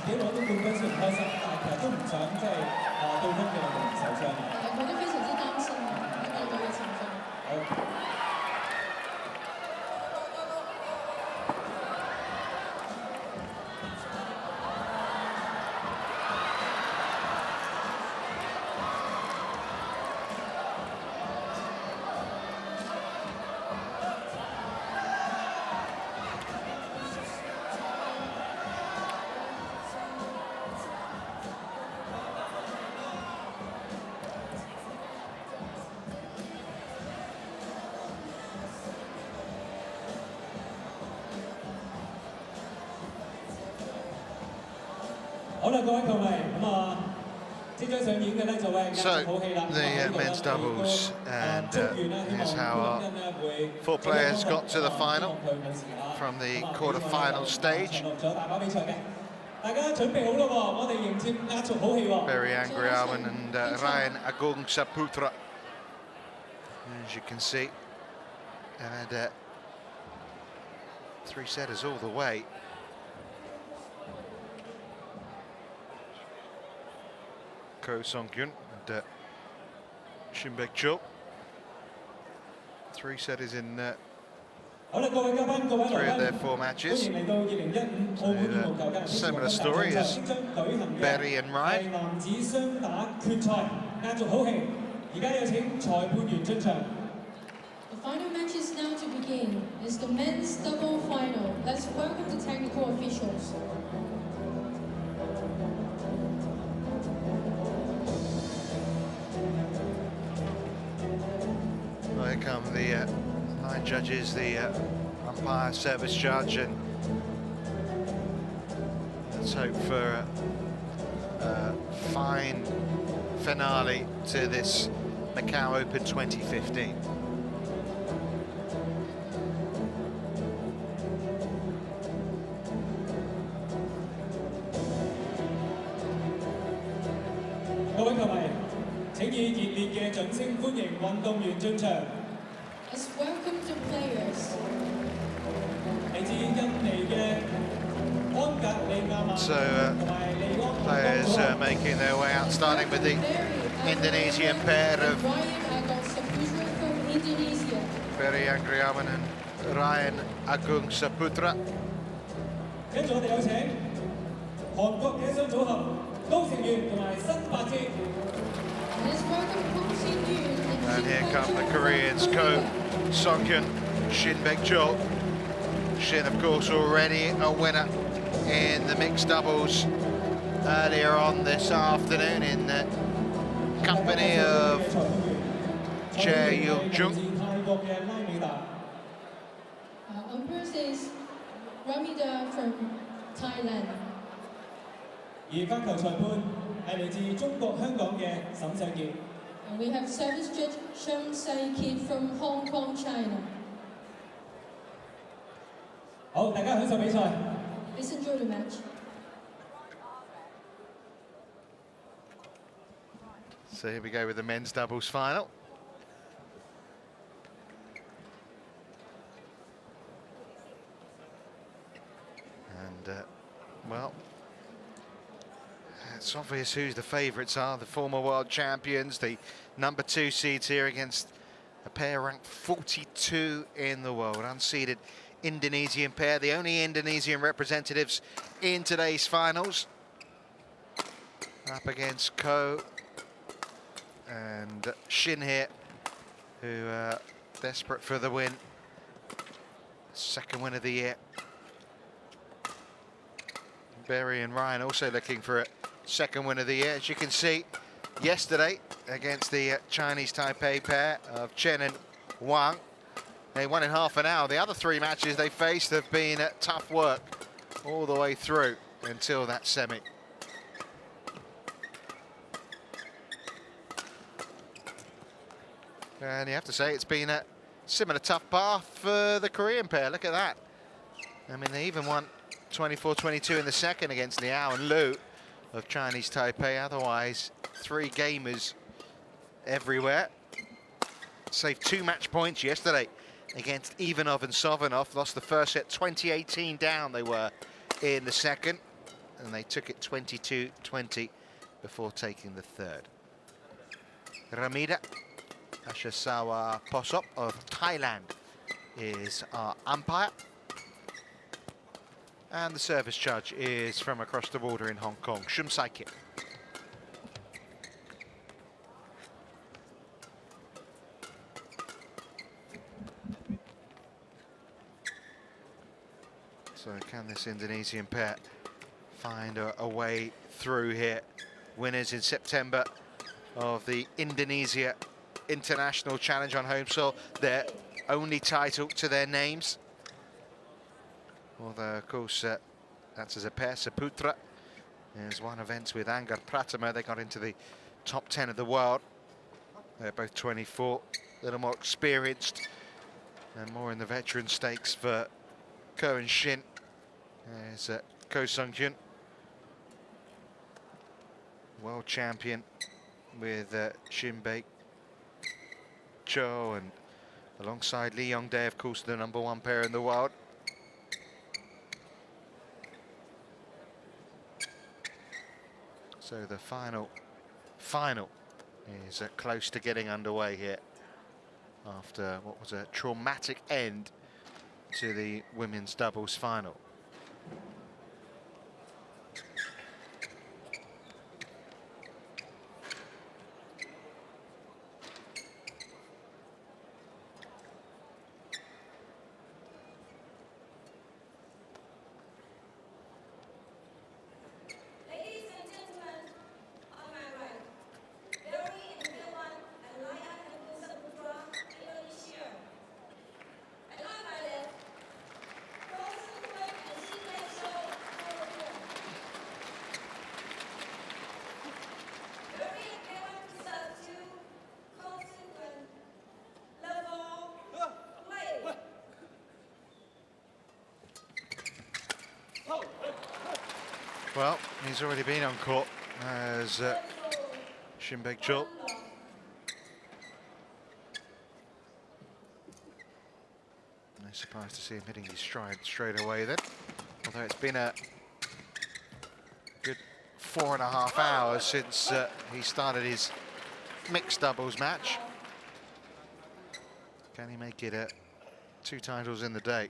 自己攞到冠軍雖然開心，但係其實都唔想即係對方嘅運動員受傷。佢都非常之擔心呢個隊嘅情況。好。好啦，各位球迷，咁啊，即將上演嘅咧就係壓好戲啦。The men's doubles, and here's how our 4 players got to the final from the quarter-final stage. 大把比賽嘅，大家準備好咯喎，我哋迎接壓軸好戲喎。Very Angriawan and Ryan Agung Saputra, as you can see, and 3 setters all the way. Hyun and Shin Cheol. 3 setters in 3 of their 4 matches. Similar story as Baek and Ryan. The final match is now to begin. It's the men's double final. Let's welcome the technical officials. Here come the 9 judges, the umpire, service judge, and let's hope for a fine finale to this Macau Open 2015. Let's welcome the players. So players making their way out, starting with the Indonesian pair of Very Angriawan and Ryan Agung Saputra. And here come the Koreans, Hyun, Shin, Cheol. Shin, of course, already a winner in the mixed doubles earlier on this afternoon in the company of Cheol. Umpire says Ramida from Thailand. And we have service judge Shang Sai-Kit from Hong Kong, China. Let's enjoy the match. So here we go with the men's doubles final. And, well, it's obvious who the favourites are. The former world champions, the number 2 seeds here against a pair ranked 42 in the world. Unseeded Indonesian pair, the only Indonesian representatives in today's finals. Up against Ko and Shin here, who are desperate for the win. Second win of the year. Barry and Ryan also looking for a second win of the year. As you can see, yesterday against the Chinese Taipei pair of Chen and Wang, they won in half an hour. The other 3 matches they faced have been tough work all the way through until that semi. And you have to say it's been a similar tough path for the Korean pair. Look at that. I mean, they even won 24-22 in the second against Liao and Lu of Chinese Taipei. Otherwise, 3 gamers everywhere. Saved 2 match points yesterday against Ivanov and Sovanov. Lost the first set 20-18 down they were in the second. and they took it 22-20 before taking the third. Ramida Ashasawa Posop of Thailand is our umpire. And the service judge is from across the border in Hong Kong, Shum Sai-kit. So can this Indonesian pair find a way through here? Winners in September of the Indonesia International Challenge on home soil, their only title to their names. Although, of course, that's as a pair. Saputra has won events with Anggar Pratama. They got into the top 10 of the world. They're both 24, a little more experienced and more in the veteran stakes for Ko and Shin. There's Ko Sung-hyun, world champion with Shin, Baek, Cheol, and alongside Lee Yong-dae, of course, the #1 pair in the world. So the final is close to getting underway here after what was a traumatic end to the women's doubles final. Well, he's already been on court as Shin, Baek, Cheol. No surprise to see him hitting his stride straight away then. Although it's been a good 4.5 hours since he started his mixed doubles match. Can he make it 2 titles in the day?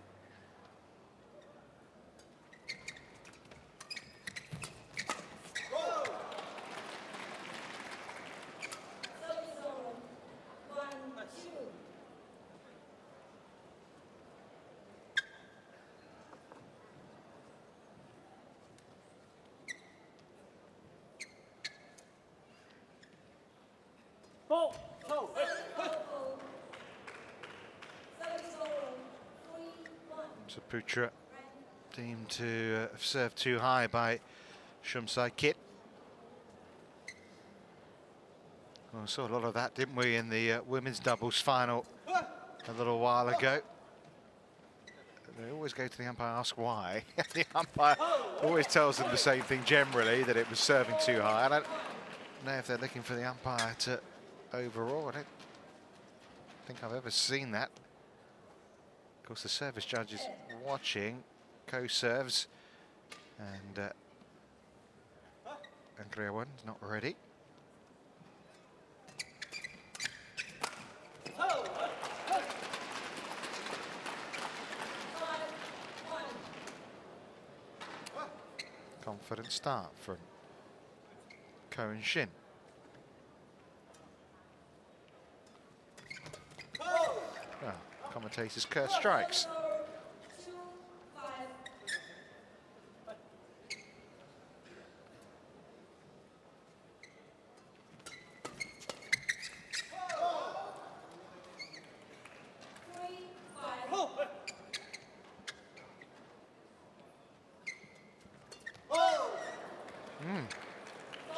Saputra deemed to have served too high by Shum Sai-kit. Well, we saw a lot of that, didn't we, in the women's doubles final a little while ago. They always go to the umpire and ask why. The umpire always tells them the same thing generally, that it was serving too high. I don't know if they're looking for the umpire to overrule. I don't think I've ever seen that. Of course, the service judge is watching. Ko serves, and Angriawan is not ready. Confident start from Ko and Shin. Well, commentators curse strikes.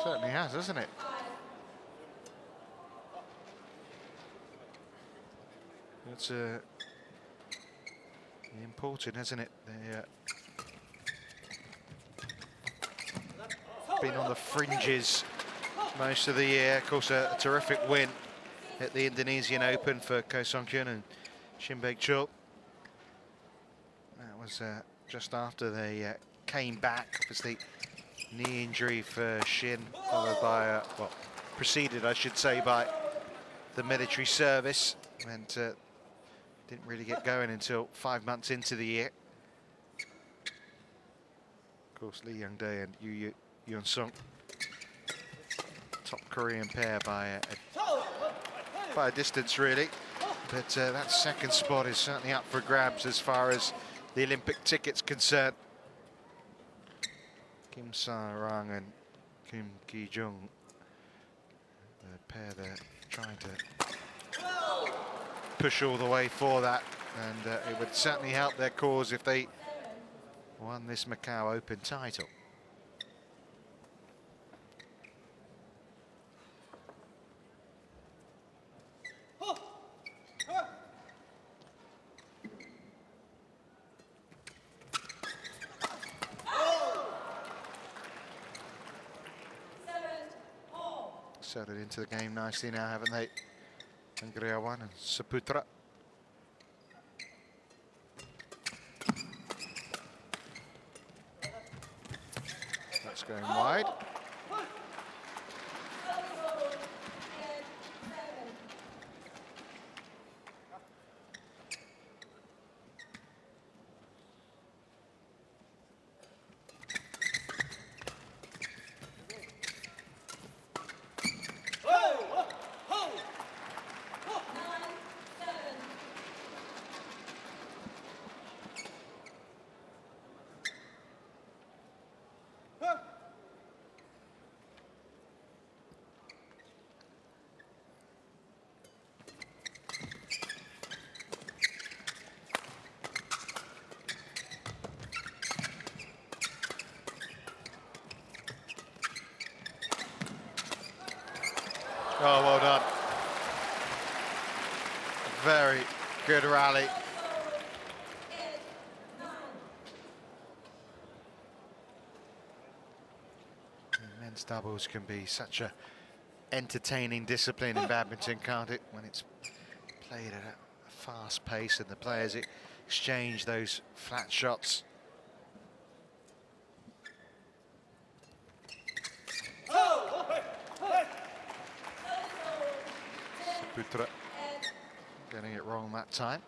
Certainly has, hasn't it? It's important, isn't it? They've been on the fringes most of the year. Of course, a terrific win at the Indonesian Open for Ko Sung-hyun and Shin, Baek, Cheol. That was just after they came back. Obviously, knee injury for Shin, followed by, well, preceded, I should say, by the military service, and didn't really get going until 5 months into the year. Of course, Lee Young-dae and Yu Yeon-sung, top Korean pair by a distance, really. But that second spot is certainly up for grabs as far as the Olympic ticket's concerned. Kim Sa-rang and Kim Ki-jung, the pair there trying to push all the way for that, and it would certainly help their cause if they won this Macau Open title. Settled into the game nicely now, haven't they? Angriawan and Saputra. That's going wide. Oh, well done. Very good rally. Men's doubles can be such a entertaining discipline in badminton, can't it? When it's played at a fast pace and the players exchange those flat shots. Saputra getting it wrong that time.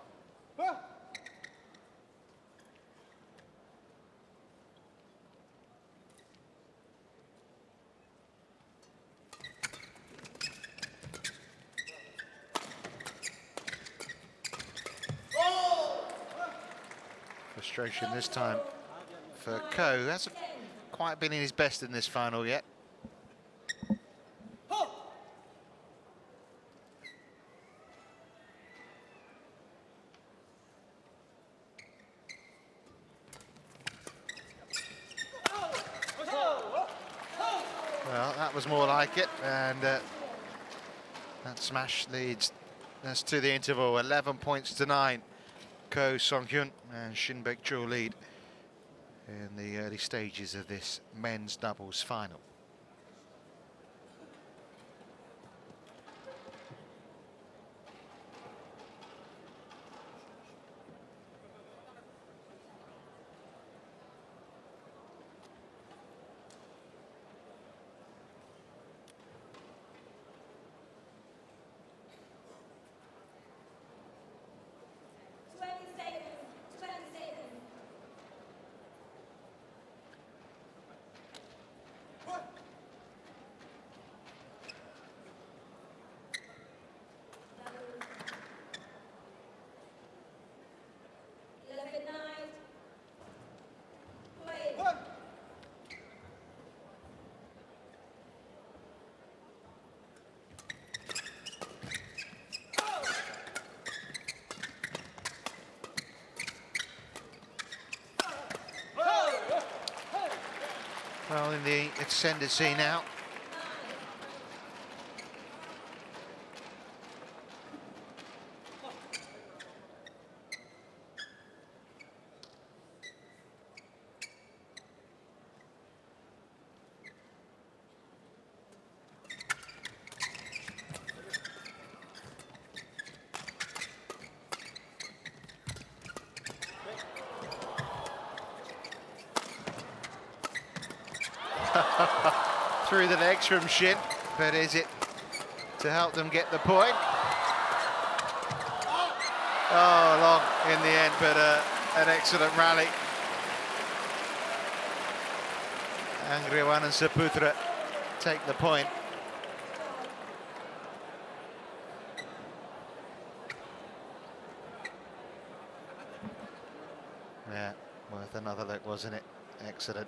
Frustration this time for Ko, who hasn't quite been in his best in this final yet. Well, that was more like it, and that smash leads us to the interval, 11 points to 9. Ko Song-hyun and Shin Cheol lead in the early stages of this men's doubles final. Well, in the ascendancy now. Through the legs from Shin, but is it to help them get the point? Oh, long in the end, but an excellent rally. Angriawan and Saputra take the point. Yeah, worth another look, wasn't it? Excellent.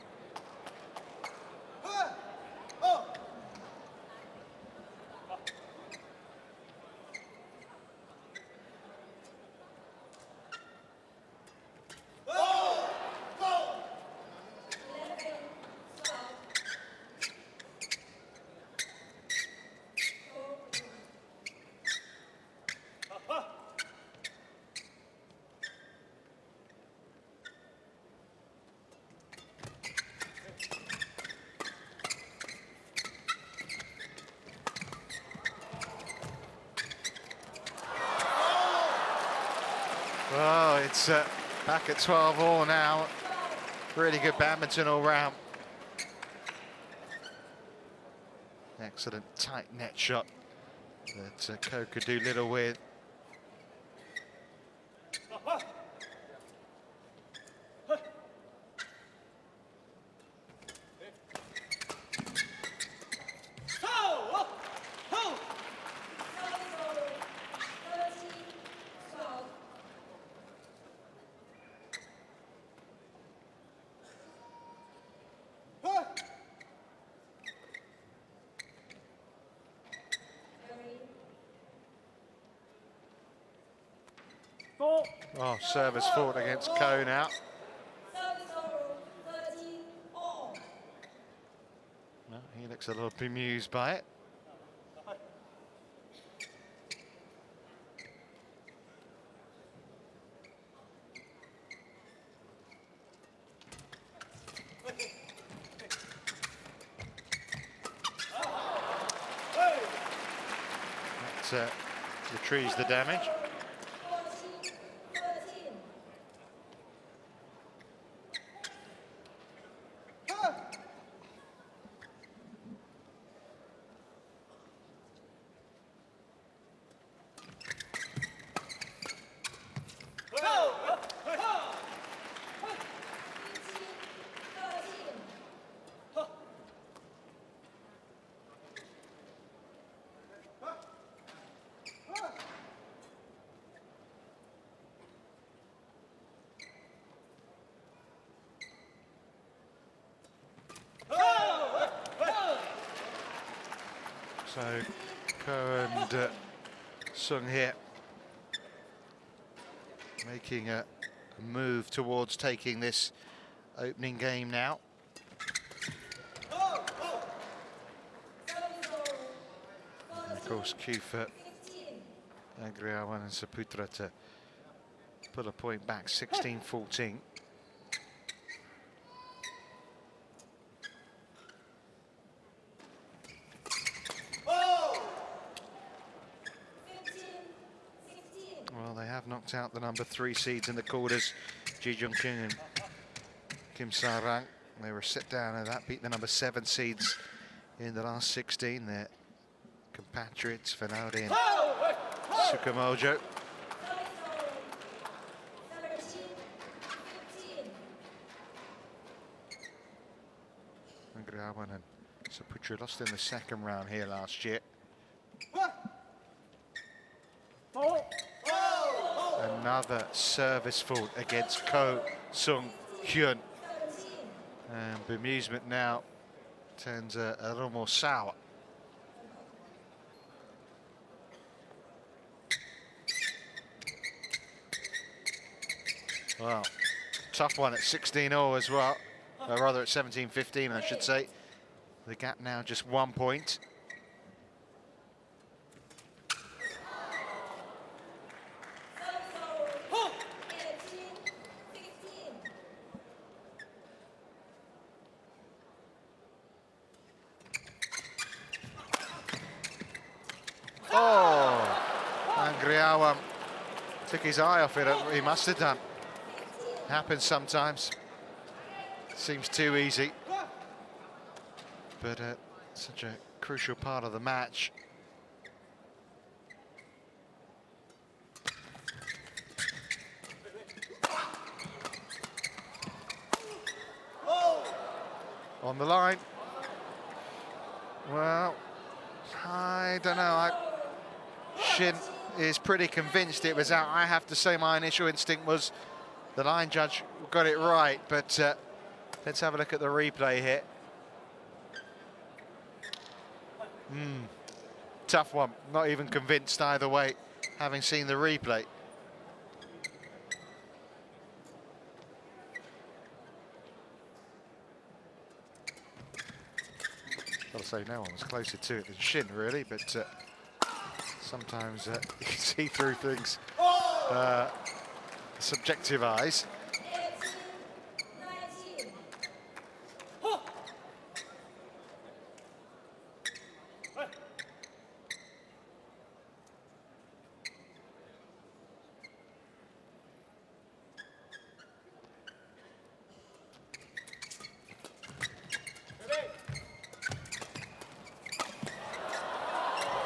Oh, it's back at 12-all now. Really good badminton all round. Excellent tight net shot that Ko could do little with. Oh, service fault against Ko now. No, he looks a little bemused by it. That retrieves the damage. So Ko and Sung here making a move towards taking this opening game now. And of course, cue for Angriawan and Saputra to put a point back, 16-14. Well, they have knocked out the number 3 seeds in the quarters, Ji Jung Kyung and Kim Sa-rang. They were sit down and that beat the number 7 seeds in the last 16. Their compatriots, Fanaudi and Sukamojo. Angriawan and Saputra lost in the second round here last year. Another service fault against Ko Sung Hyun. And bemusement now turns a little more sour. Well, tough one at 16-all as well. Or rather at 17-15, I should say. The gap now just 1 point. Oh, Angriawan took his eye off it. He must have done. Happens sometimes. Seems too easy. but such a crucial part of the match. On the line. Well, I don't know. Shin is pretty convinced it was out. I have to say my initial instinct was the line judge got it right, but let's have a look at the replay here. Tough one. Not even convinced either way, having seen the replay. Got to say, no one was closer to it than Shin, really, but sometimes you can see through things, subjective eyes.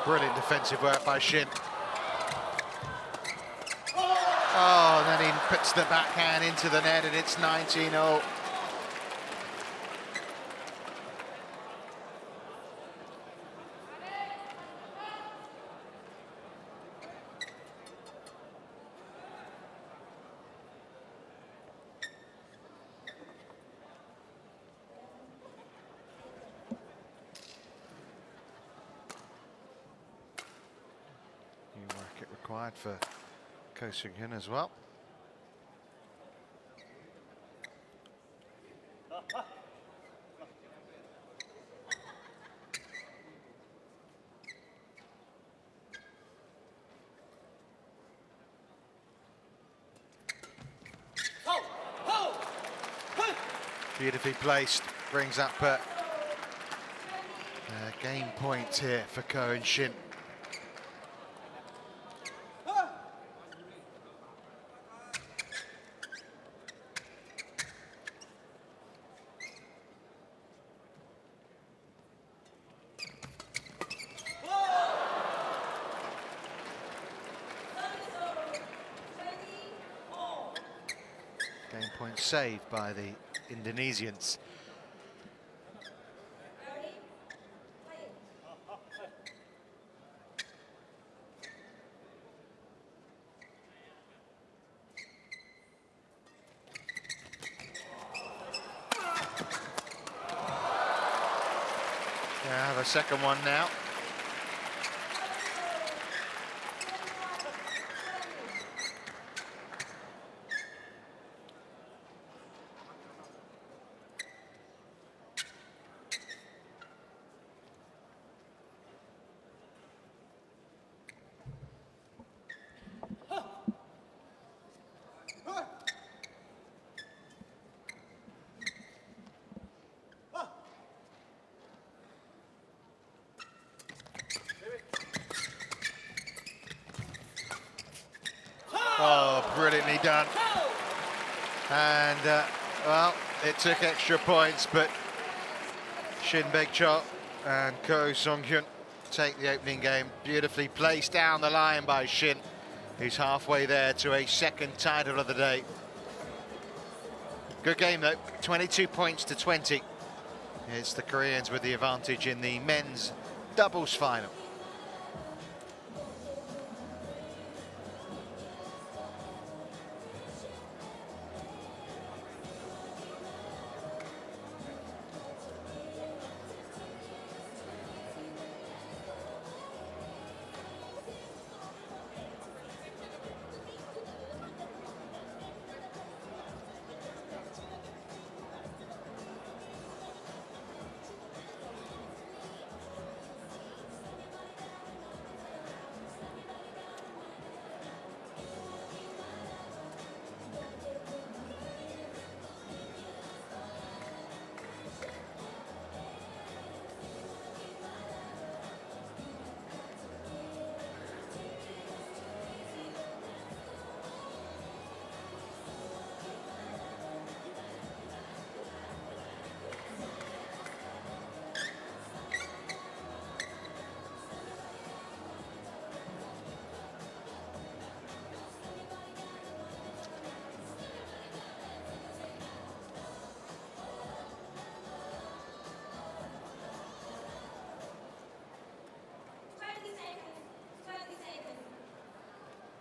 Brilliant defensive work by Shin. Oh, and then he puts the backhand into the net, and it's 19-0. Required for Hyun as well. Beautifully placed, brings up game point here for Shin. Game point saved by the Indonesians. Yeah, I have a second one now. Oh, brilliantly done. And, well, it took extra points, but Shin Cheol and Hyun take the opening game. Beautifully placed down the line by Shin, who's halfway there to a second title of the day. Good game, though. 22 points to 20. It's the Koreans with the advantage in the men's doubles final.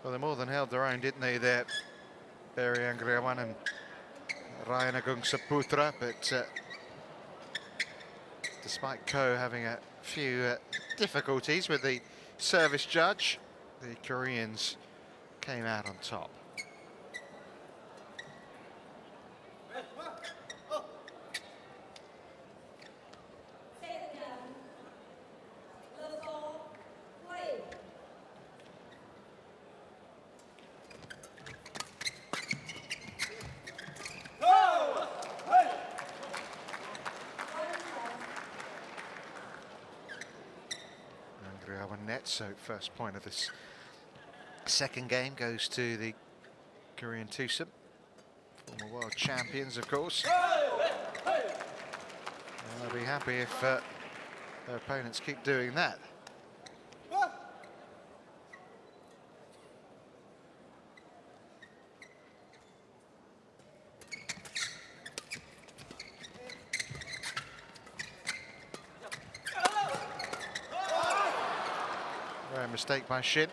Well, they more than held their own, didn't they, there? Barry Angriawan and Ryan Agung Saputra, but despite Ko having a few difficulties with the service judge, the Koreans came out on top. Angriawan net, so first point of this second game goes to the Korean twosome, former world champions, of course. And they'll be happy if their opponents keep doing that. Rare mistake by Shin.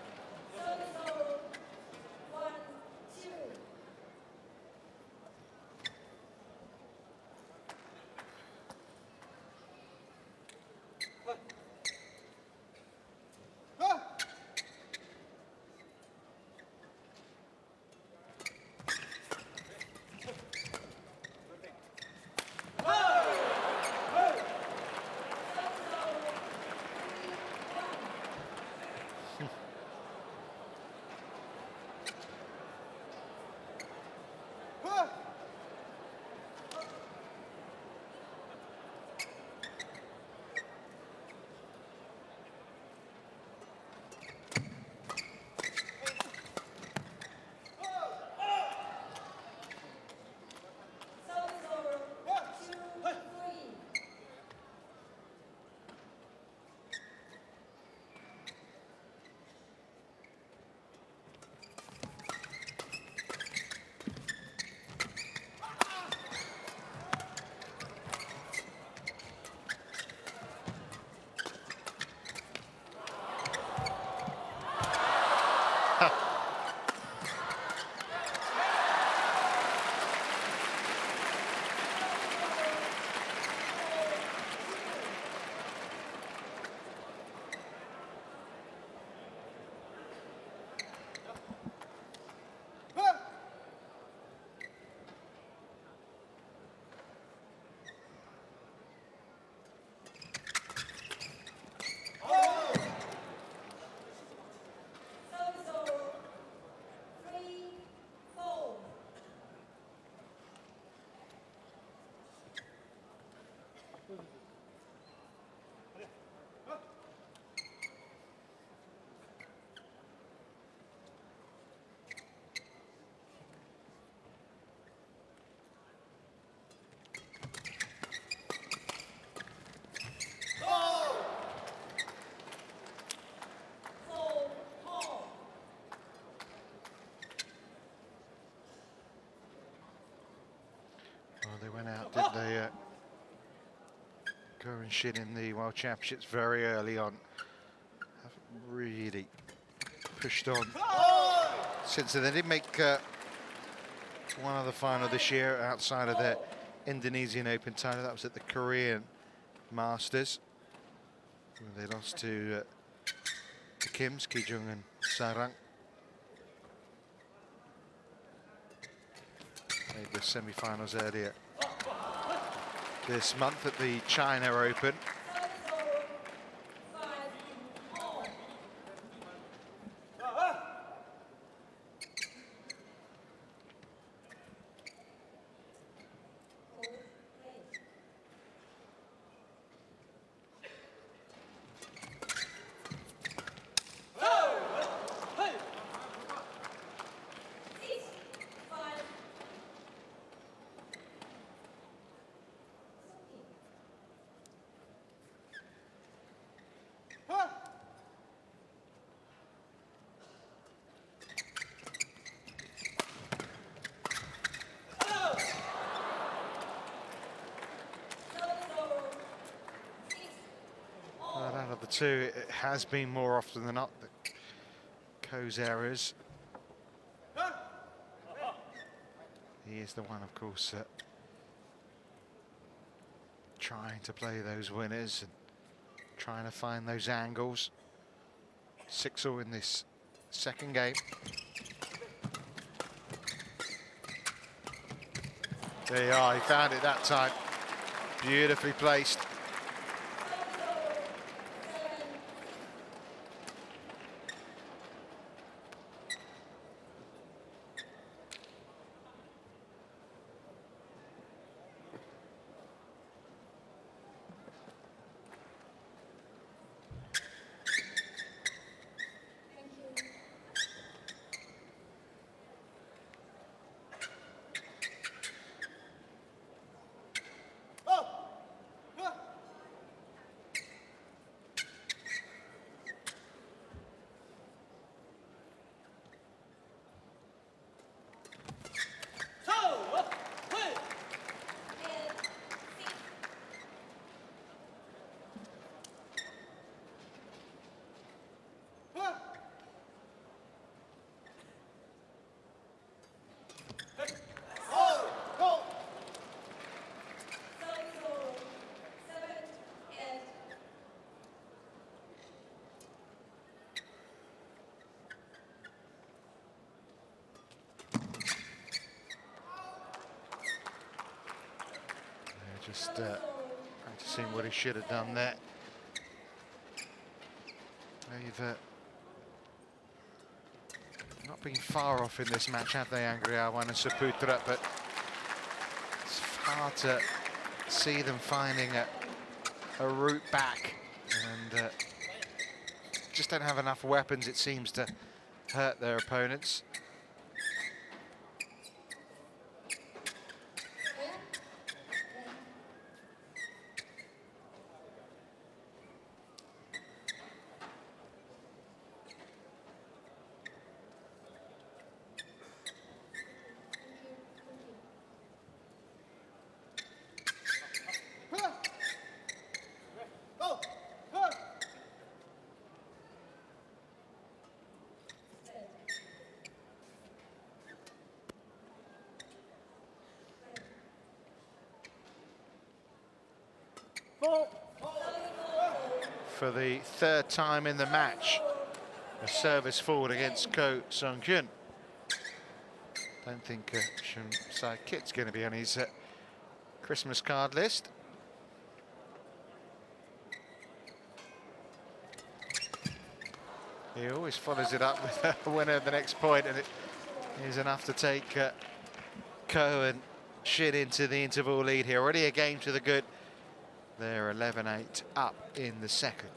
They went out, didn't they? Ko and Shin in the World Championships very early on. Haven't really pushed on since then. They did make one other final this year outside of their Indonesian Open title. That was at the Korean Masters, where they lost to the Kims, Ki-jung and Sarang. Made the semi-finals earlier this month at the China Open. Out of the two, it has been more often than not the Ko's errors. he is the one, of course, trying to play those winners and trying to find those angles. 6-all in this second game. There you are, he found it that time. Beautifully placed. Just practicing what he should have done there. They've not been far off in this match, have they, Angriawan and Saputra, but it's hard to see them finding a route back, and just don't have enough weapons, it seems, to hurt their opponents. For the third time in the match, a service forward against Ko Sung-hyun. Don't think Shin Sae-kit's going to be on his Christmas card list. He always follows it up with a winner at the next point, and it is enough to take Ko and Shin into the interval lead here. Already a game to the good. They're 11-8 up in the second.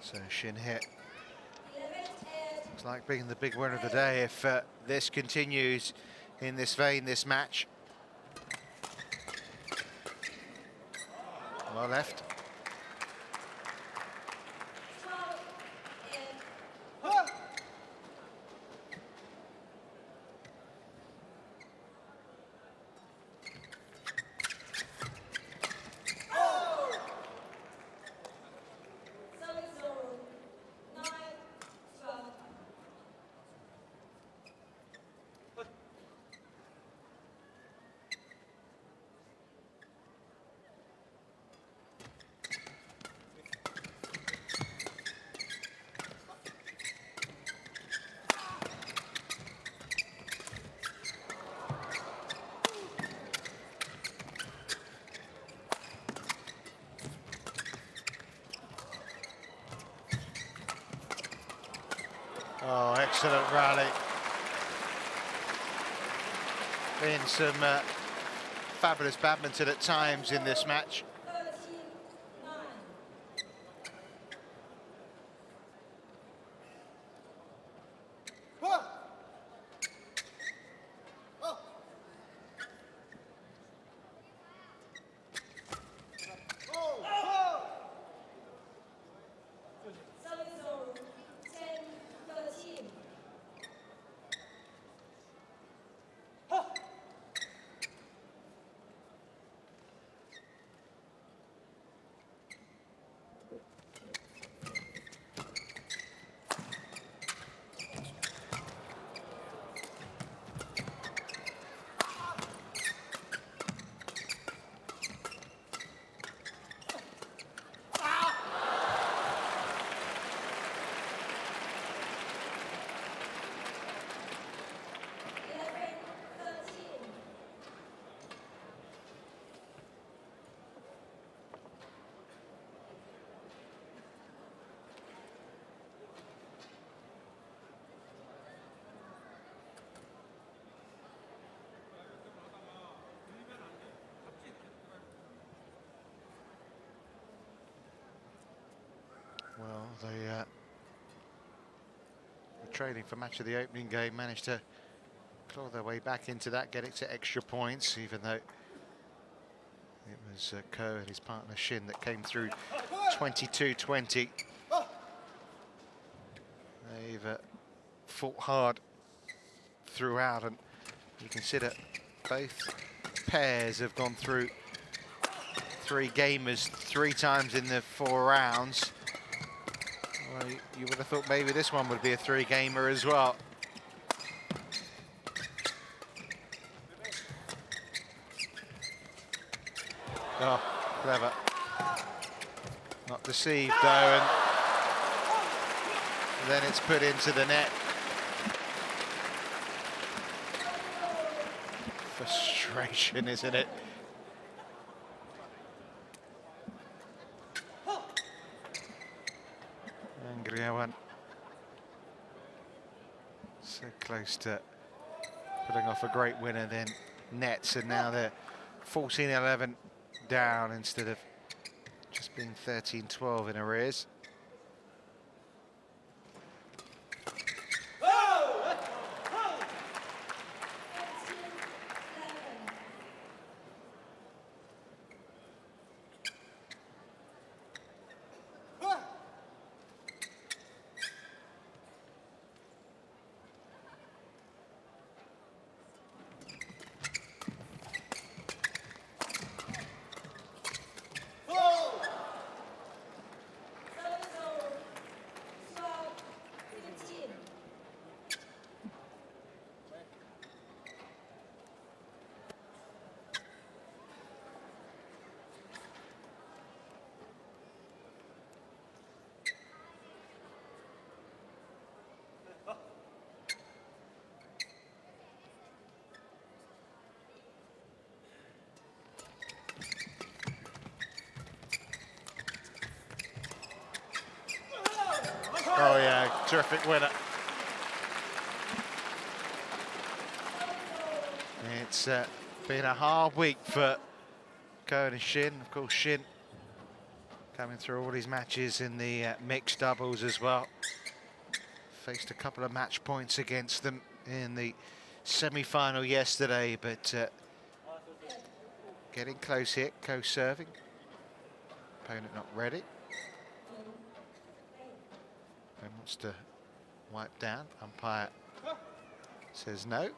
So Shin hit. Looks like being the big winner of the day if this continues in this vein, this match. Well left. Oh, excellent rally. Been some fabulous badminton at times in this match. Well, they were trailing for match of the opening game, managed to claw their way back into that, get it to extra points, even though it was Ko and his partner Shin that came through 22-20. They've fought hard throughout, and you consider both pairs have gone through 3 gamers 3 times in the 4 rounds. Well, you would have thought maybe this one would be a 3-gamer as well. Oh, clever. Not deceived though, and then it's put into the net. Frustration, isn't it? Angriawan so close to putting off a great winner, then nets, and now they're 14-11 down instead of just being 13-12 in arrears. Oh yeah, terrific winner. It's been a hard week for Ko and Shin. Of course, Shin coming through all his matches in the mixed doubles as well. Faced a couple of match points against them in the semi-final yesterday, but getting close here. Ko serving. Opponent not ready. Wants to wipe down. Umpire says no.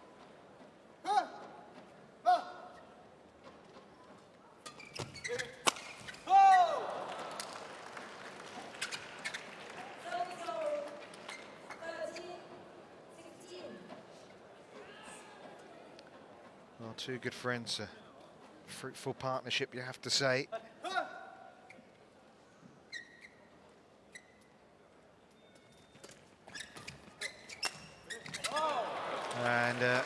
Well, 2 good friends, a fruitful partnership, you have to say. And the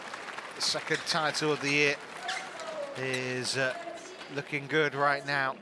second title of the year is looking good right now.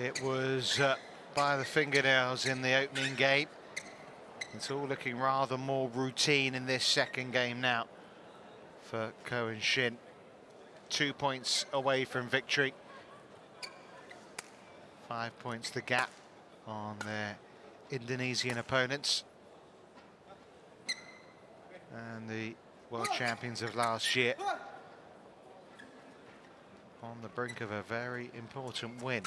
It was by the fingernails in the opening game. It's all looking rather more routine in this second game now for Ko and Shin. 2 points away from victory. 5 points the gap on their Indonesian opponents. And the world champions of last year on the brink of a very important win.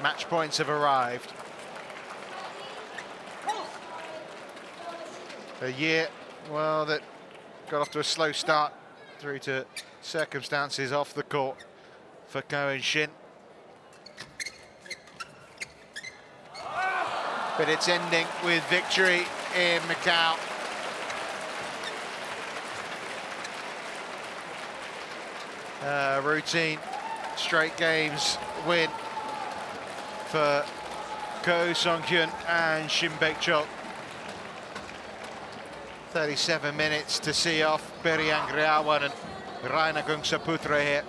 Match points have arrived. A year, well, that got off to a slow start through to circumstances off the court for Ko and Shin. But it's ending with victory in Macau. Routine straight games win for Ko Song-hyun and Shin Cheol. 37 minutes to see off Peri Angriawan and Agung Saputra here.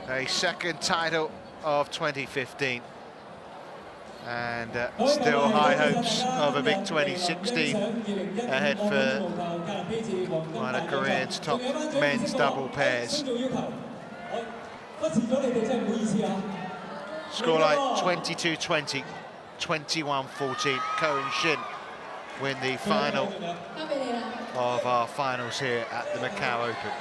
A second title of 2015. And still high hopes of a big 2016 ahead for one of Korea's top men's double pairs. Scoreline 22-20, 21-14. Ko and Shin win the final of our finals here at the Macau Open.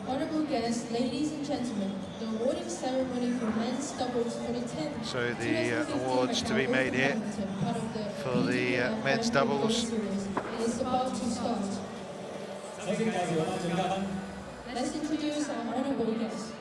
Honorable guests, ladies and gentlemen, the awarding ceremony for men's doubles for the 10th. So the awards to be made here for the men's doubles. Is about to start. Let's introduce our honorable guests.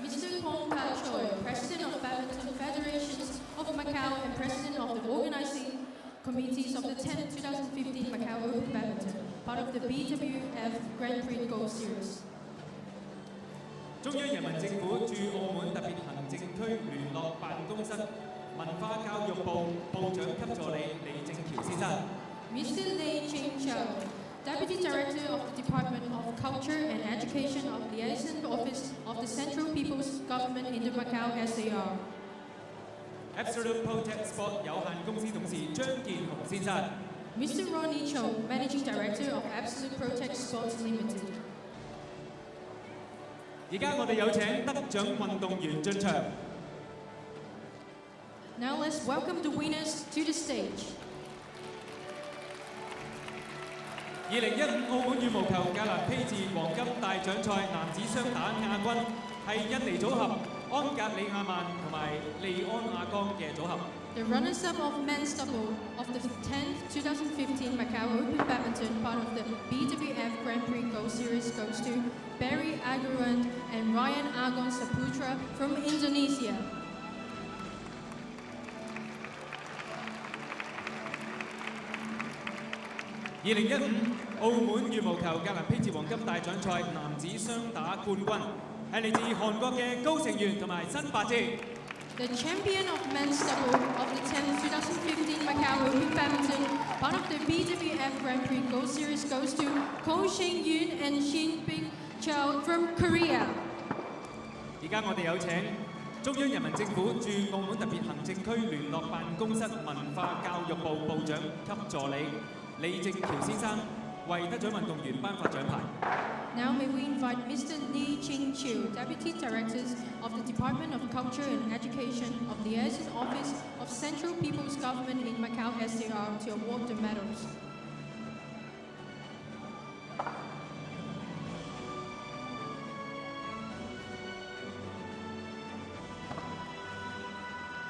Mr. Hong Cheol, President of Badminton Federation of Macau and President of the organizing committees of the 10th 2015 Macau Open Badminton, part of the BWF Grand Prix Gold Series. 中央人民政府駐澳門特別行政區聯絡辦公室文化教育部部長級助理李正橋先生。Mr. Cheol, Deputy Director of the Department of Culture and Education of the Liaison Office of the Central People's Government in the Macau SAR. Absolute Protect Sport 有限公司董事張建雄先生。Mr. Ronnie Cho, Managing Director of Absolute Protect Sports Limited. 而家我哋有請得獎運動員進場。Now let's welcome the winners to the stage. 2015澳門羽毛球格蘭披治黃金大獎賽男子雙打亞軍係印尼組合安格里亞曼同埋利安亞江嘅組合。The runners-up of men's double of the 10th 2015 Macau Open Badminton, part of the BWF Grand Prix Gold Series, goes to Barry Angriawan and Ryan Agung Saputra from Indonesia. 2015澳門羽毛球格蘭披治黃金大獎賽男子雙打冠軍係嚟自韓國嘅高成元同埋辛八哲。The champion of men's double of the 10th 2015 Macau Open Badminton, part of the BWF Grand Prix Gold Series, goes to Hyun and Shin Cheol from Korea. 而家我哋有請中央人民政府駐澳門特別行政區聯絡辦公室文化教育部部長級助理李正橋先生為得獎運動員頒發獎牌。Now may we invite Mr. Lee Ching-chiu, Deputy Directors of the Department of Culture and Education of the Liaison Office of Central People's Government in Macau SDR, to award the medals.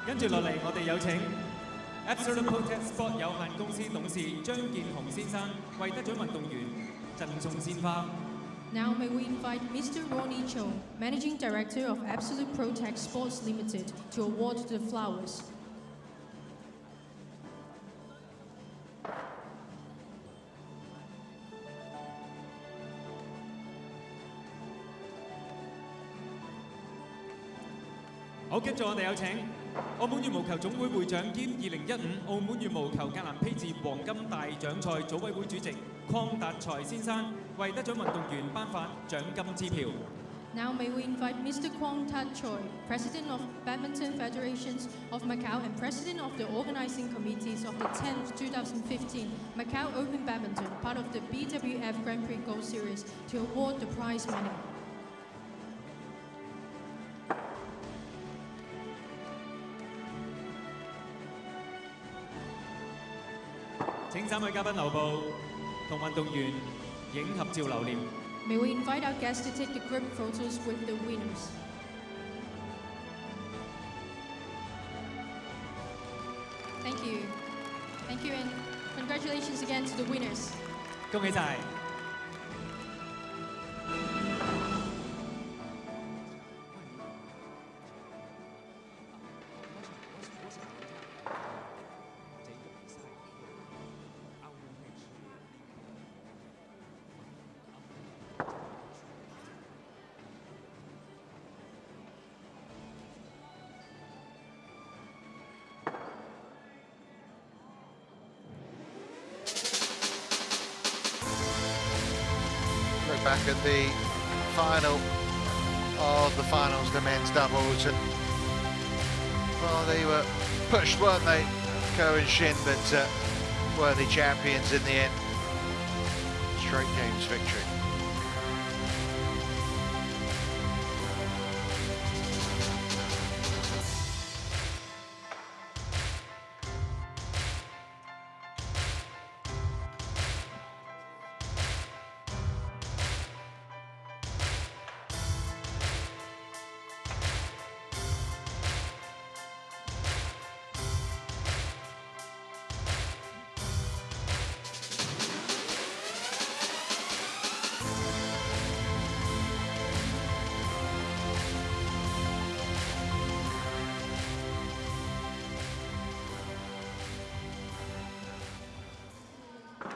跟住落嚟，我哋有請 Absolute Protect Sport 有限公司董事張建雄先生為得獎運動員贈送鮮花。Now may we invite Mr. Ronnie Cheol, Managing Director of Absolute Protect Sports Limited, to award the flowers.好，跟住我哋有請澳門羽毛球總會會長兼2015澳門羽毛球格蘭披治黃金大獎賽組委會主席鄺達才先生為得獎運動員頒發獎金支票。Now may we invite Mr. Kwang Tat Choi, President of Badminton Federations of Macau and President of the Organizing Committees of the 10th 2015 Macau Open Badminton, part of the BWF Grand Prix Gold Series, to award the prize money. 請3位嘉賓留步，同運動員影合照留念。May we invite our guests to take the group photos with the winners. Thank you. Thank you and congratulations again to the winners. 恭喜晒！Look back at the final of the finals, the men's doubles, and well, they were pushed, weren't they, Ko and Shin, but worthy champions in the end. Straight games victory.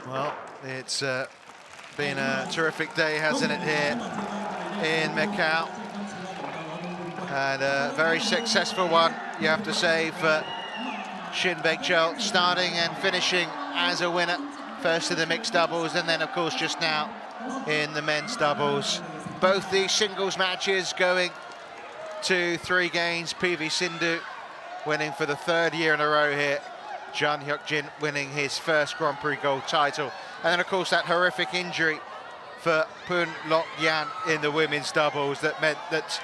Well, it's been a terrific day, hasn't it, here in Macau? And a very successful one, you have to say, for Shin Cheol, starting and finishing as a winner, first in the mixed doubles, and then, of course, just now in the men's doubles. Both the singles matches going to 3 games. PV Sindhu winning for the 3rd year in a row here. Jun Hyuk-jin winning his first Grand Prix gold title. And then, of course, that horrific injury for Poon Lok Yan in the women's doubles that meant that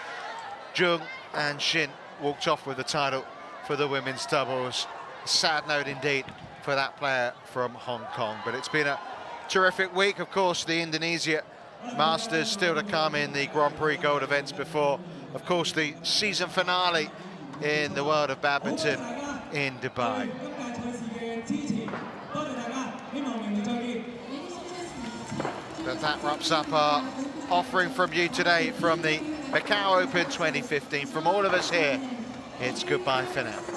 Jung and Shin walked off with the title for the women's doubles. Sad note indeed for that player from Hong Kong. But it's been a terrific week. Of course, the Indonesia Masters still to come in the Grand Prix gold events before, of course, the season finale in the world of badminton in Dubai. But that wraps up our offering from you today from the Macau Open 2015. From all of us here, it's goodbye for now.